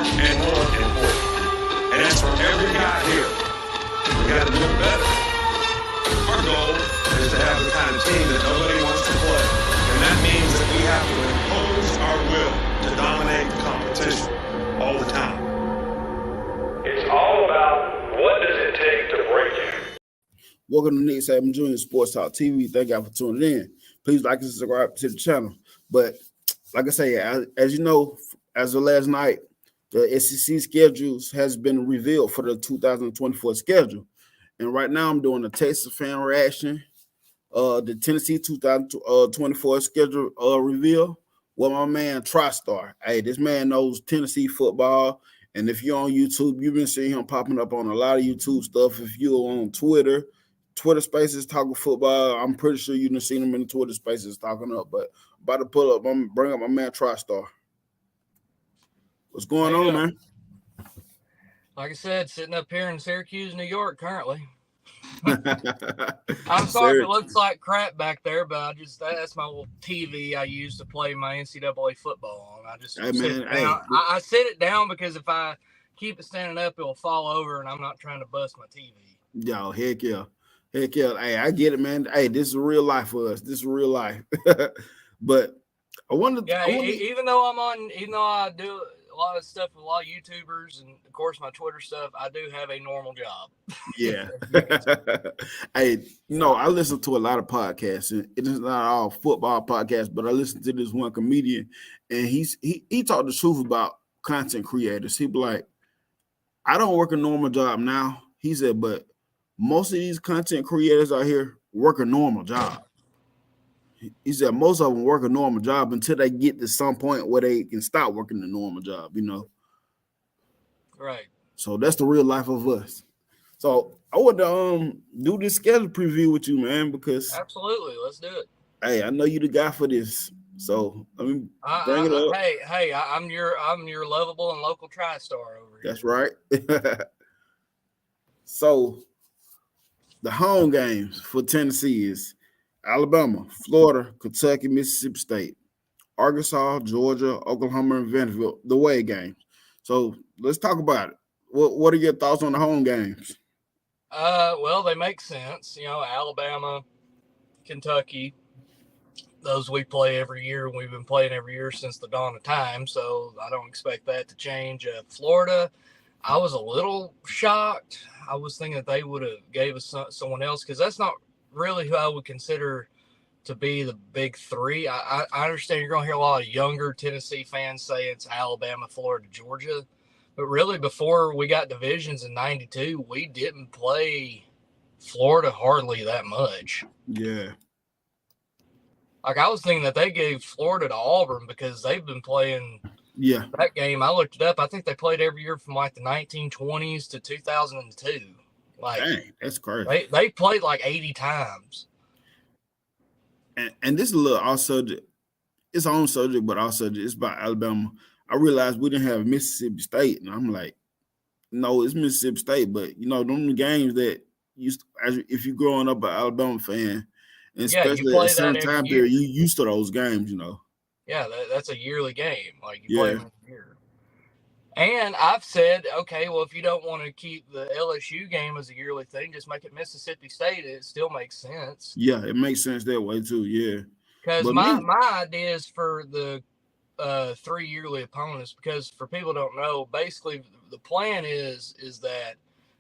and more important. And that's for every guy here. We got to do it better. Our goal is to have the kind of team that nobody wants to play. And that means that we have to impose our will to dominate the competition all the time. It's all about what does it take to break you. Welcome to Nick Saban Jr. Sports Talk TV. Thank y'all for tuning in. Please like and subscribe to the channel. But like I say, as you know, as of last night, the SEC schedules has been revealed for the 2024 schedule. And right now I'm doing a Texas fan reaction, the Tennessee 2024 schedule reveal with my man TriStar. Hey, this man knows Tennessee football. And if you're on YouTube, you've been seeing him popping up on a lot of YouTube stuff. If you're on Twitter Spaces talking football, I'm pretty sure you've seen him in the Twitter Spaces talking up. But about to pull up, I'm gonna bring up my man TriStar. What's going on, man? Like I said, sitting up here in Syracuse, New York, currently. I'm sorry if it looks like crap back there, but that's my little TV I use to play my NCAA football on. I just sit it down. I sit it down because if I keep it standing up, it will fall over, and I'm not trying to bust my TV. Yo, heck yeah. Heck yeah. Hey, I get it, man. Hey, this is real life for us. This is real life. But I wonder. Yeah, even though I do a lot of stuff with a lot of YouTubers and, of course, my Twitter stuff, I do have a normal job. Yeah. Hey, I listen to a lot of podcasts, and it is not all football podcasts, but I listen to this one comedian, and he talked the truth about content creators. He be like, I don't work a normal job now. He said, but most of these content creators out here work a normal job. He said most of them work a normal job until they get to some point where they can stop working the normal job, Right. So that's the real life of us. So I would do this schedule preview with you, man, because absolutely, let's do it. Hey, I know you the guy for this. So let me bring it up. Hey, I'm your lovable and local TriStar over here. That's right. So the home games for Tennessee is Alabama, Florida, Kentucky, Mississippi State, Arkansas, Georgia, Oklahoma, and Vanderbilt, the away games. So let's talk about it. What are your thoughts on the home games? Well, they make sense. Alabama, Kentucky, those we play every year. We've been playing every year since the dawn of time, so I don't expect that to change. Florida, I was a little shocked. I was thinking that they would have gave us someone else because that's not really who I would consider to be the big three. I understand you're going to hear a lot of younger Tennessee fans say it's Alabama, Florida, Georgia. But really, before we got divisions in 92, we didn't play Florida hardly that much. Yeah. Like, I was thinking that they gave Florida to Auburn because they've been playing that game. I looked it up. I think they played every year from like the 1920s to 2002. Like, dang, that's crazy. They played like 80 times. And this is a little off subject. It's on subject, but also it's about Alabama. I realized we didn't have Mississippi State, and I'm like, no, it's Mississippi State. But them the games that if you're growing up an Alabama fan, and especially at a certain time period, you used to those games, Yeah, that's a yearly game. Like you play them every year. And I've said, okay, well, if you don't want to keep the LSU game as a yearly thing, just make it Mississippi State. It still makes sense. Yeah, it makes sense that way too. Yeah, because my idea is for the 3 yearly opponents. Because for people who don't know, basically the plan is that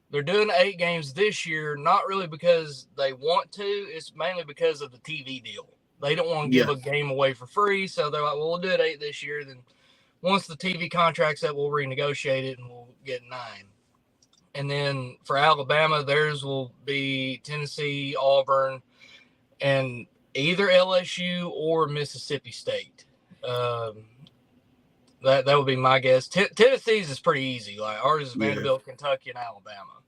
they're doing 8 games this year, not really because they want to. It's mainly because of the TV deal. They don't want to give a game away for free, so they're like, well, we'll do it 8 this year, then. Once the TV contract's up, we'll renegotiate it and we'll get 9. And then for Alabama, theirs will be Tennessee, Auburn, and either LSU or Mississippi State. That would be my guess. Tennessee's is pretty easy. Like ours is Vanderbilt, Kentucky, and Alabama.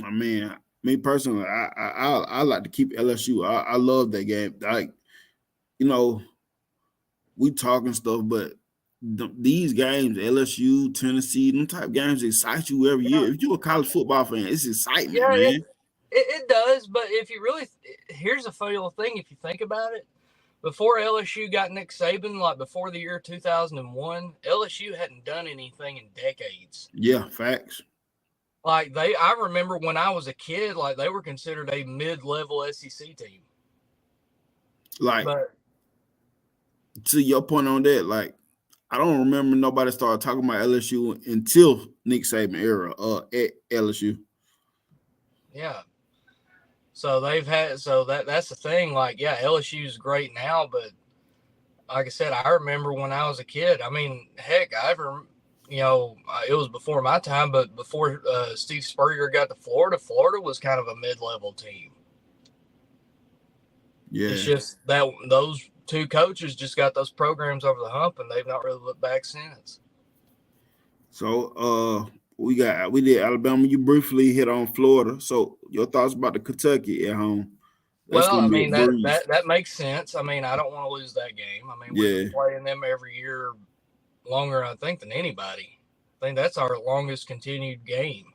I mean, me personally, I like to keep LSU. I love that game. Like, we talking stuff, but these games, LSU, Tennessee, them type games excite you every year. If you're a college football fan, it's excitement, man. It does, but if you really, here's a funny little thing if you think about it. before LSU got Nick Saban, like before the year 2001, LSU hadn't done anything in decades. Yeah, facts. Like I remember when I was a kid, like they were considered a mid-level SEC team. Like, But to your point on that, like, I don't remember nobody started talking about LSU until Nick Saban era at LSU. yeah. So that's the thing. Like, yeah, LSU is great now, but like I said, I remember when I was a kid. I mean, heck, it was before my time, but before Steve Spurrier got to Florida, Florida was kind of a mid-level team. Yeah. It's just that those two coaches just got those programs over the hump, and they've not really looked back since. So we did Alabama. You briefly hit on Florida. So your thoughts about the Kentucky at home? Well, I mean, that makes sense. I mean, I don't want to lose that game. I mean, we've been playing them every year longer, I think, than anybody. I think that's our longest continued game.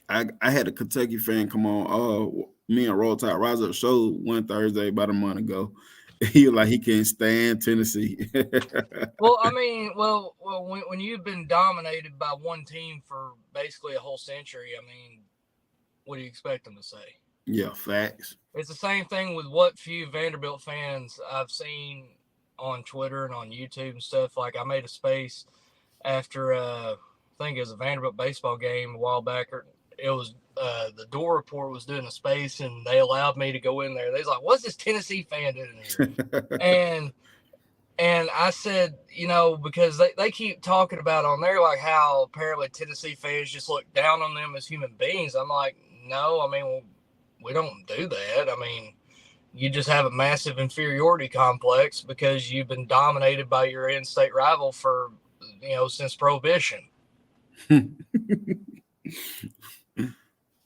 I had a Kentucky fan come on. Me and Roll Tide Rise Up show one Thursday about a month ago. He was like he can't stand Tennessee. Well, I mean, when you've been dominated by one team for basically a whole century, I mean, what do you expect them to say? Yeah, facts. It's the same thing with what few Vanderbilt fans I've seen on Twitter and on YouTube and stuff. Like, I made a space after I think it was a Vanderbilt baseball game a while back. It was the Door Report was doing a space, and they allowed me to go in there. They was like, "What's this Tennessee fan doing here?" and I said, because they keep talking about on there like how apparently Tennessee fans just look down on them as human beings. I'm like, no, I mean, we don't do that. I mean, you just have a massive inferiority complex because you've been dominated by your in-state rival for, since Prohibition.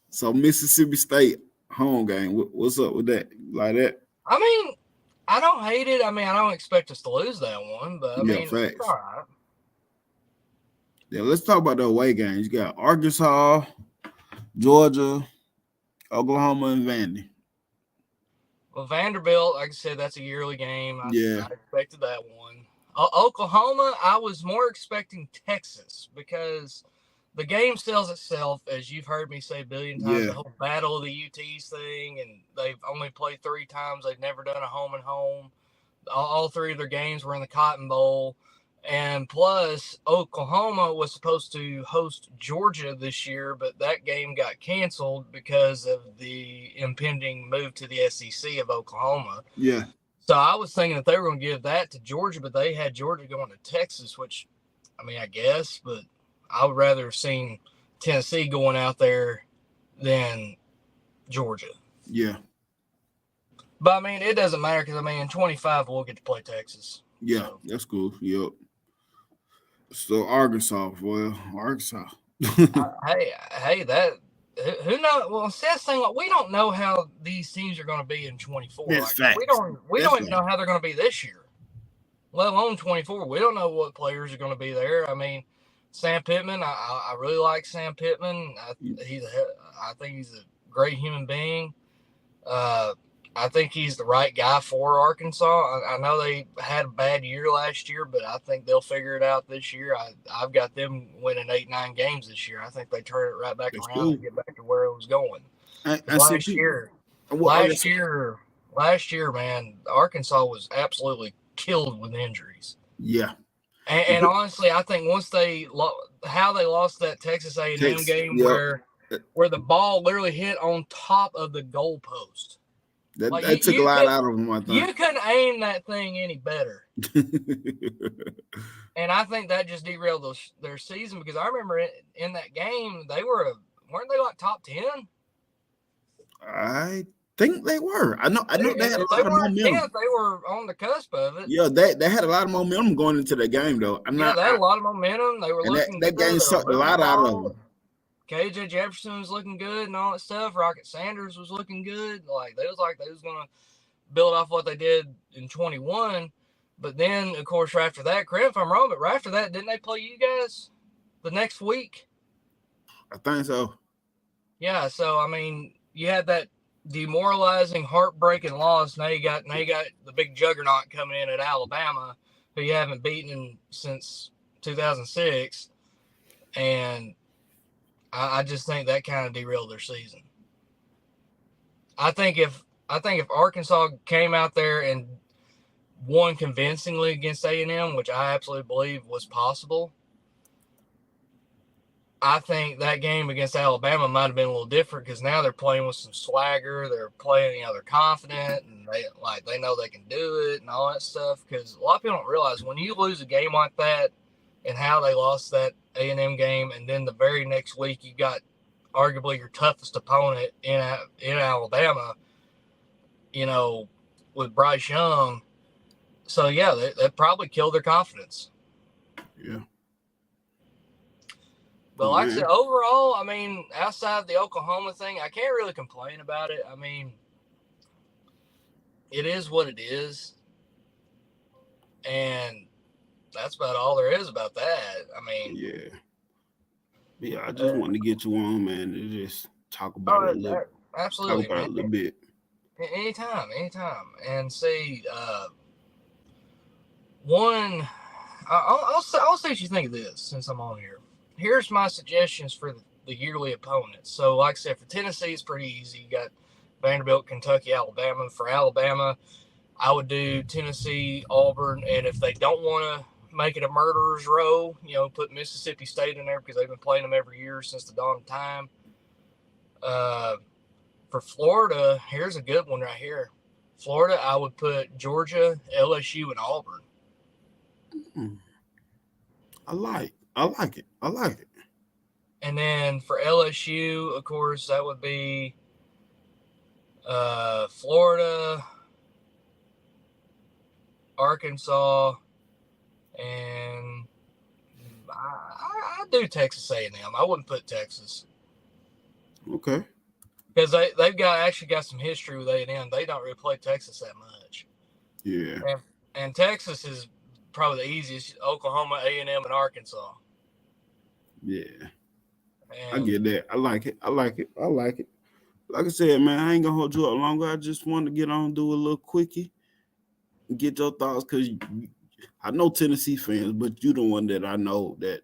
So Mississippi State home game, what's up with that? Like that? I mean, I don't hate it. I mean, I don't expect us to lose that one, but I mean, facts. It's all right. Yeah, let's talk about the away games. You got Arkansas, Georgia, Oklahoma, and Vandy. Well, Vanderbilt, like I said, that's a yearly game. I expected that one. Oklahoma, I was more expecting Texas because the game sells itself, as you've heard me say a billion times, the whole battle of the UTs thing, and they've only played 3 times. They've never done a home-and-home. All 3 of their games were in the Cotton Bowl. And plus, Oklahoma was supposed to host Georgia this year, but that game got canceled because of the impending move to the SEC of Oklahoma. Yeah. So I was thinking that they were going to give that to Georgia, but they had Georgia going to Texas, which, I mean, I guess, but I would rather have seen Tennessee going out there than Georgia. Yeah. But, I mean, it doesn't matter because, I mean, in 25, we'll get to play Texas. Yeah, so. That's cool. Yep. So, Arkansas. Hey, that – who knows? Well, see, that's the thing. Like, we don't know how these teams are going to be in 24. That's facts. We don't even know how they're going to be this year, let alone 24. We don't know what players are going to be there. I mean, Sam Pittman, I really like Sam Pittman. I think he's a great human being. I think he's the right guy for Arkansas. I know they had a bad year last year, but I think they'll figure it out this year. I've got them winning 8-9 games this year. I think they turn it right back around and get back to where it was going. Last year, man, Arkansas was absolutely killed with injuries. Yeah. And honestly, I think once how they lost that Texas A&M game where the ball literally hit on top of the goalpost. That took a lot out of them, I think. You couldn't aim that thing any better. And I think that just derailed their season because I remember in that game, weren't they like top 10? I think they were. I know they had a lot of momentum. They were on the cusp of it. Yeah, they had a lot of momentum going into the game, though. They had a lot of momentum. They were looking good. That game sucked a lot out of them. KJ Jefferson was looking good and all that stuff. Rocket Sanders was looking good. They was going to build off what they did in 21. But then, of course, right after that, correct if I'm wrong, but right after that, didn't they play you guys the next week? I think so. Yeah, so, I mean, you had that demoralizing, heartbreaking loss. Now you got the big juggernaut coming in at Alabama, who you haven't beaten since 2006, and I just think that kind of derailed their season. I think if Arkansas came out there and won convincingly against A&M, which I absolutely believe was possible, I think that game against Alabama might have been a little different because now they're playing with some swagger. They're playing, they're confident, and they know they can do it and all that stuff. Because a lot of people don't realize when you lose a game like that and how they lost that A&M game, and then the very next week you got arguably your toughest opponent in Alabama, with Bryce Young. So, yeah, that probably killed their confidence. Yeah. But like I said, overall, I mean, outside of the Oklahoma thing, I can't really complain about it. I mean, it is what it is. And that's about all there is about that. I mean, yeah, I just wanted to get you on, man, to just talk about it a little. Absolutely, talk about it a little bit. Anytime. And see, I'll say what you think of this since I'm on here. Here's my suggestions for the yearly opponents. So, like I said, for Tennessee, it's pretty easy. You got Vanderbilt, Kentucky, Alabama. For Alabama, I would do Tennessee, Auburn, and if they don't want to make it a murderer's row, put Mississippi State in there because they've been playing them every year since the dawn of time. For Florida, here's a good one right here. Florida, I would put Georgia, LSU, and Auburn. I like it. And then for LSU, of course, that would be Florida, Arkansas, and I do Texas A&M. I wouldn't put Texas. Okay. Because they've actually got some history with A&M. They don't really play Texas that much. Yeah. And Texas is probably the easiest. Oklahoma, A&M, and Arkansas. Yeah. I get that. I like it. Like I said, man, I ain't gonna hold you up longer. I just wanted to get on, do a little quickie, and get your thoughts, because I know Tennessee fans, but you the one that I know that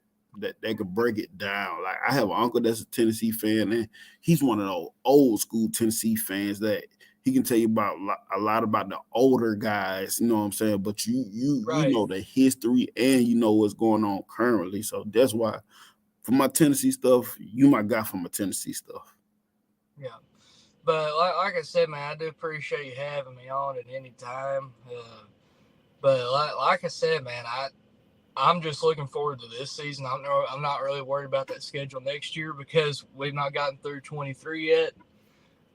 they could break it down. Like, I have an uncle that's a Tennessee fan, and he's one of those old school Tennessee fans that he can tell you about a lot about the older guys, you know what I'm saying? But you know the history and you know what's going on currently. So that's why for my Tennessee stuff, you my guy for my Tennessee stuff. Yeah. But like I said, man, I do appreciate you having me on at any time. But like I said, man, I'm just looking forward to this season. I'm not really worried about that schedule next year because we've not gotten through 23 yet.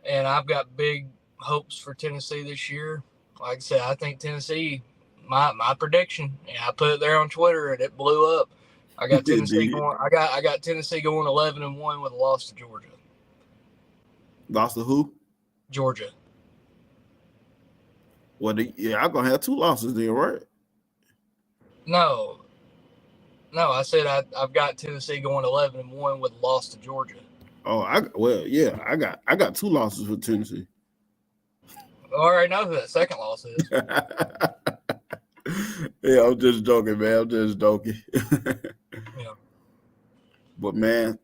And I've got big hopes for Tennessee this year. Like I said, I think Tennessee, my prediction, and I put it there on Twitter and it blew up. I got Tennessee going. I got Tennessee going 11-1 with a loss to Georgia. Lost to who? Georgia. Well, I'm gonna have 2 losses then, right? No, I said I've got Tennessee going 11-1 with a loss to Georgia. Oh, I got 2 losses for Tennessee. I already know who that second loss is. Yeah, I'm just joking, man. Yeah. But man,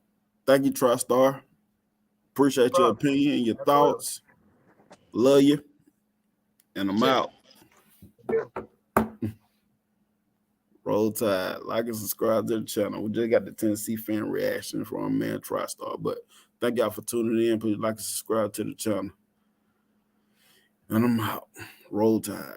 thank you, TriStar. Appreciate your opinion and your thoughts. Love you. And I'm out. Roll Tide. Like and subscribe to the channel. We just got the Tennessee fan reaction from man TriStar. But thank y'all for tuning in. Please like and subscribe to the channel. And I'm out. Roll Tide.